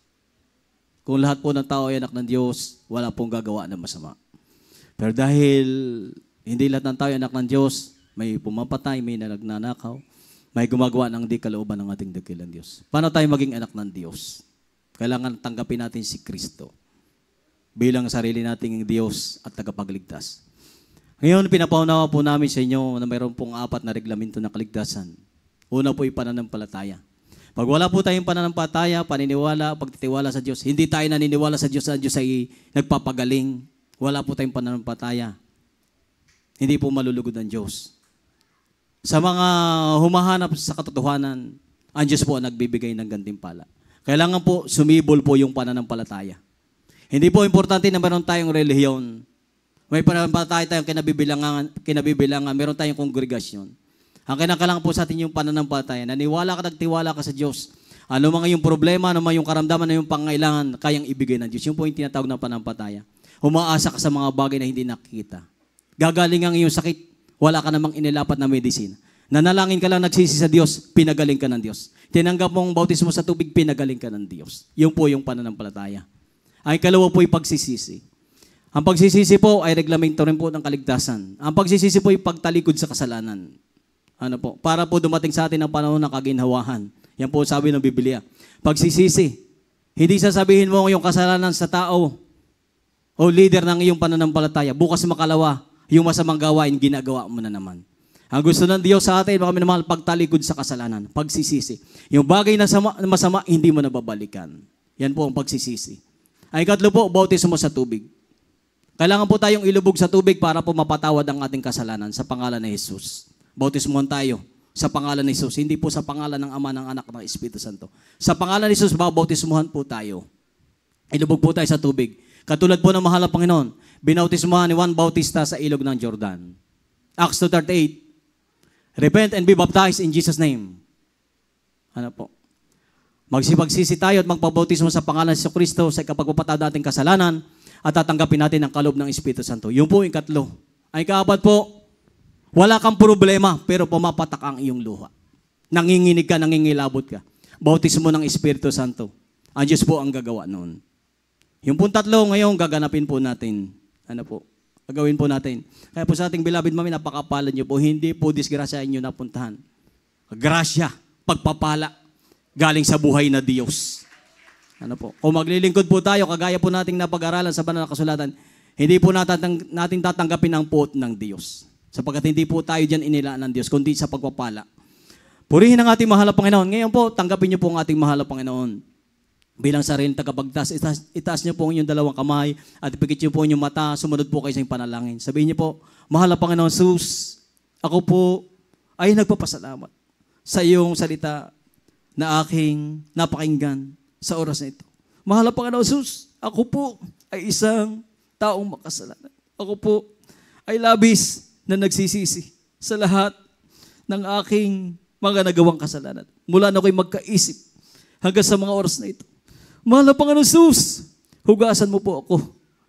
Kung lahat po ng tao ay anak ng Diyos, wala pong gagawa ng masama. Pero dahil hindi lahat ng tao ay anak ng Diyos, may pumapatay, may nagnanakaw, may gumagawa ng di kalooban ng ating dakilang Diyos. Paano tayo maging anak ng Diyos? Kailangan tanggapin natin si Kristo bilang sarili nating Diyos at tagapagligtas. Ngayon, pinapaunawa po namin sa inyo na mayroon pong 4 na reglamento ng kaligtasan. Una po yung pananampalataya. Pag wala po tayong pananampalataya, paniniwala, pagtitiwala sa Diyos, hindi tayo naniniwala sa Diyos ay nagpapagaling. Wala po tayong pananampalataya. Hindi po malulugod ang Diyos. Sa mga humahanap sa katotohanan, ang Diyos po ang nagbibigay ng gantimpala. Kailangan po sumibol po yung pananampalataya. Hindi po importante na meron tayong relihiyon. May pananampalataya tayong kinabibilangan, meron tayong kongregasyon. Ang kinakailangan po sa atin yung pananampalataya. Naniwala ka, nagtiwala ka sa Diyos. Ano mga yung problema, ano mga yung karamdaman, ano yung pangailangan, kayang ibigay ng Diyos. Yung po yung tinatawag na pananampalataya. Umaasa ka sa mga bagay na hindi nakikita. Gagaling ang iyong sakit, wala ka namang inilapat na medisina. Nanalangin ka lang, nagsisi sa Diyos, pinagaling ka ng Diyos. Tinanggap mong bautismo sa tubig, pinagaling ka ng Diyos. Yung po yung pananampalataya. Ang ikalawa po yung pagsisisi. Ang pagsisisi po ay reglamento rin po ng kaligtasan. Ang pagsisisi po yung pagtalikod sa kasalanan. Ano po? Para po dumating sa atin ang panahon ng kaginhawahan. Yan po sabi ng Biblia. Pagsisisi. Hindi sasabihin mo yung kasalanan sa tao o leader ng iyong pananampalataya. Bukas makalawa, yung masamang gawain, ginagawa mo na naman. Ang gusto ng Diyos sa atin, mga minamahal, pagtalikod sa kasalanan. Pagsisisi. Yung bagay na masama, hindi mo nababalikan. Yan po ang pagsisisi. Ang ikatlo po, bautismo sa tubig. Kailangan po tayong ilubog sa tubig para po mapatawad ang ating kasalanan sa pangalan ni Jesus. Bautismohan tayo sa pangalan ni Jesus, hindi po sa pangalan ng Ama, ng Anak, ng Espiritu Santo. Sa pangalan ni Jesus, bautismohan po tayo. Ilubog po tayo sa tubig. Katulad po ng mahal na Panginoon, binautismohan ni Juan Bautista sa ilog ng Jordan. Acts 2:38, repent and be baptized in Jesus' name. Ano po? Magsipagsisi tayo at magpabautismo sa pangalan ni Kristo sa ikapagpapatawad nating kasalanan at tatanggapin natin ang kaloob ng Espiritu Santo. Yun po yung ikatlo. Ang ikaapat po, wala kang problema pero pumapatak ang iyong luha. Nanginginig ka, nangingilabot ka. Bautismo ng Espiritu Santo. Ang Diyos po ang gagawa noon. Yung pong tatlo ngayon, gaganapin po natin. Ano po? Gagawin po natin. Kaya po sa ating beloved mami, napakapala niyo po. Hindi po disgrasya inyo napuntahan. Grasya, pagpapala, galing sa buhay na Diyos. Ano po? Kung maglilingkod po tayo, kagaya po nating napag-aralan sa banal na kasulatan, hindi po natin tatanggapin ang puot ng Diyos. Sapagkat hindi po tayo dyan inilaan ng Diyos, kundi sa pagpapala. Purihin ang ating mahal na Panginoon. Ngayon po, tanggapin niyo po ang ating mahal na Panginoon. Bilang sariling tagapagtas, itaas niyo po ang inyong dalawang kamay at ipikit niyo po ang inyong mata, sumunod po kayo sa inyong panalangin. Sabihin niyo po, mahal na Panginoon Jesus, ako po ay nagpapasalamat sa iyong salita na aking napakinggan sa oras na ito. Mahal na Panginoon Jesus, ako po ay isang taong makasalanan. Ako po ay labis na nagsisisi sa lahat ng aking mga nagawang kasalanan. Mula na ako'y magkaisip hanggang sa mga oras na ito. Mahal na Panginoon Jesus, hugasan mo po ako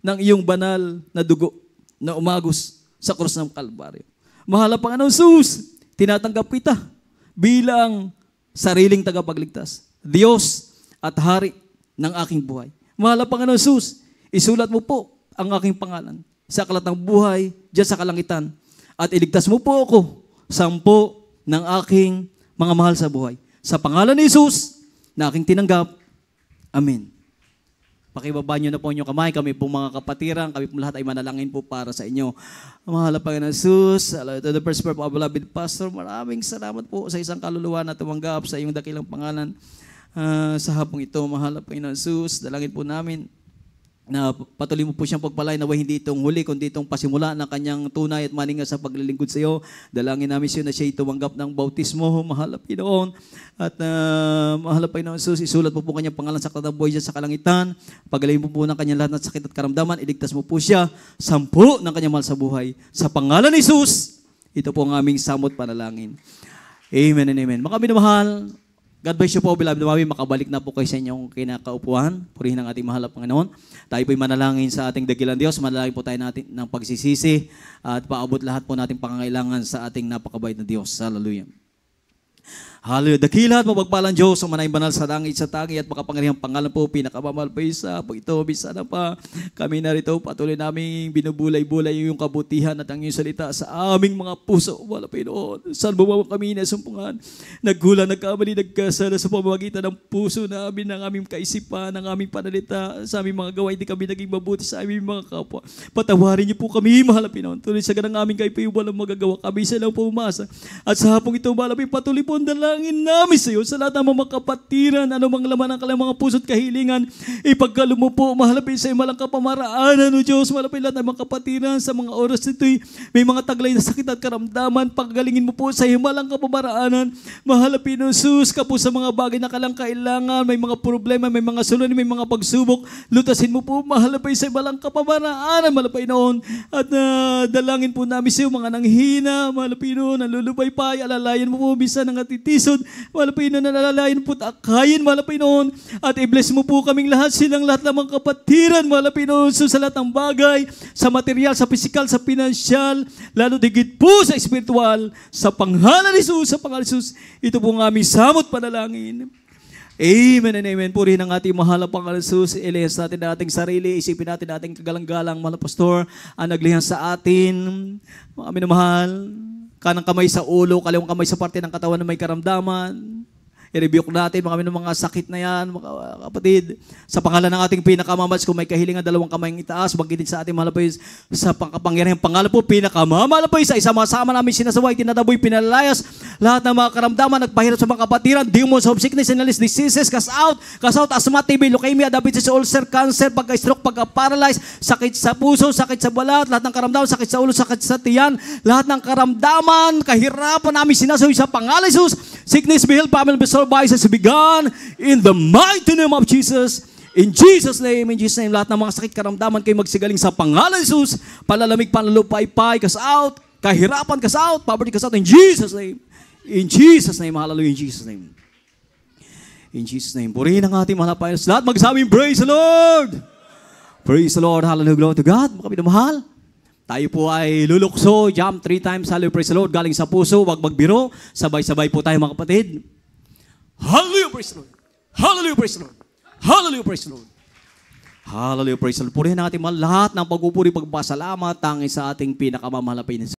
ng iyong banal na dugo na umagos sa krus ng Kalbaryo. Mahal na Panginoon Jesus, tinatanggap kita bilang sariling tagapagligtas, Diyos at Hari ng aking buhay. Mahal na Panginoon Jesus, isulat mo po ang aking pangalan sa aklat ng buhay diyan sa kalangitan at iligtas mo po ako sa sampo ng aking mga mahal sa buhay. Sa pangalan ni Jesus na aking tinanggap, Amen. Pakibaba nyo na po inyong kamay. Kami po mga kapatiran, kami po lahat ay manalangin po para sa inyo. Mahal na Panginoon Jesus, to the first of beloved pastor, maraming salamat po sa isang kaluluwa na tumanggap sa iyong dakilang pangalan sa hapong ito. Mahal na Panginoon Jesus, dalangin po namin na patuloy mo po siyang pagpalain na hindi itong huli, kundi itong pasimula ng kanyang tunay at maninga sa paglilingkod sa iyo. Dalangin namin siya na siya tumanggap ng bautismo, mahal na Panginoon. At mahal na Panginoon Jesus, isulat mo po kanyang pangalan sa aklat ng buhay dyan sa kalangitan. Pagalayin mo po ng kanyang lahat ng sakit at karamdaman, iligtas mo po siya, sampu ng kanyang mahal sa buhay. Sa pangalan ni Jesus, ito po ang aming samot panalangin. Amen and amen. Mga minamahal, God bless you po, beloved mami. Makabalik na po kayo sa inyong kinakaupuan. Purihin ang ating mahal na Panginoon. Tayo po'y manalangin sa ating dakilang Diyos. Manalangin po tayo natin ng pagsisisi at paabot lahat po nating pangangailangan sa ating napakabait na Diyos. Hallelujah. Hallelujah. Dakila at mapagpalang Diyos, ang manayang banal sa langit sa tangi at makapangyarihang pangalan po, pinakamamahal pa isa. Pag ito, bisana pa, kami narito, patuloy namin binubulay-bulay yung kabutihan at ang iyong salita sa aming mga puso. Wala Panginoon. Saan mo kami nasumpungan? Naggulang, nagkamali, nagkasala sa pamamagitan ng puso namin, ng aming kaisipan, ng aming panalita, sa aming mga gawain, hindi kami naging mabuti sa aming mga kapwa. Patawarin niyo po kami, mahal na Panginoon. Tuloy sa ganang aming kayo po yung walang magagawa. Kami sa lang po umasa. At sa hapong ito, mahal na patuloy po ang dala Ipanalangin namin sa iyo sa lahat ng mga kapatiran, anumang laman ng kanilang mga puso't kahilingan. Ipagkalo mo po, mahalapin sa iyo malang kapamaraanan, O Diyos. Malapit lahat ng mga kapatiran sa mga oras nito'y may mga taglay na sakit at karamdaman. Paggalingin mo po sa iyo malang kapamaraanan. Mahalapin, O Jesus, ka po sa mga bagay na kalang kailangan. May mga problema, may mga sulani, may mga pagsubok. Lutasin mo po, mahalapin sa iyo malang kapamaraanan. Malapit noon. At dalangin po namin sa iyo mga nanghina. Malapit noon, nalulupay-pay. Alalayan mo po, bisa ng atitisod. Malapit noon, alalayan po, takayin. Malapit noon. At i-bless mo po kaming lahat, silang lahat ng mga kapatiran. Malapit noon, sa lahat ng bagay, sa material, sa pisikal, sa pinansyal, lalo digit po sa espiritual, sa pangalan ni Jesus, sa pangalan ni Jesus. Ito po ang aming samot panalangin. Amen and amen. Purihin ang ating mahal na Panginoon Jesus. Ilihas natin ang ating sarili. Isipin natin ang ating kagalang-galang, mahal na pastor, ang naglihan sa atin. Mga minamahal, kanang kamay sa ulo, kaliwang kamay sa parte ng katawan na may karamdaman. I-rebuke natin mga sakit na yan, mga kapatid. Sa pangalan ng ating pinakamamahal, kung may kahilingan, dalawang kamay ang itaas, banggitin sa ating mahal na Panginoon, sa pangkapangyarihang pangalan po, pinakamamahal na Panginoon, sa isama-sama namin sinasaway, tinataboy, pinalayas, lahat ng mga karamdaman, nagpahirap sa mga kapatiran, demons of sickness, analysis, diseases, cast out, asthma, TB, leukemia, diabetes, ulcer, cancer, pagka-stroke, pagka-paralyze, sakit sa puso, sakit sa balat, lahat ng karamdaman, sakit sa ulo, sakit sa tiyan, lahat ng karamdaman, kahirapan namin sinasaway sa pangalan ni Jesus, sickness, be healed, family, be vices be gone in the mighty name of Jesus. In Jesus' name, lahat ng mga sakit karamdaman kayo magsigaling sa pangalan ni Jesus. Palalamig, panlalupay-pay, cast out, kahirapan, cast out, poverty, cast out, in Jesus' name. In Jesus' name, hallelujah, in Jesus' name. In Jesus' name. Purihin ang ating mahal na Panginoon. Lahat magsabing, praise the Lord! Praise the Lord, hallelujah, glory to God. Mga kapinamahal, tayo po ay lulukso, jump 3 times, hallelujah, praise the Lord, galing sa puso, wag magbiro, sabay-sabay po tayo mga kapatid. Hallelujah, praise the Lord. Hallelujah, praise the Lord. Hallelujah, praise the Lord. Hallelujah, praise the Lord. Purihin natin lahat ng pagpupuri, pagpasalamat, tanging sa ating pinakamamahal na Panginoon.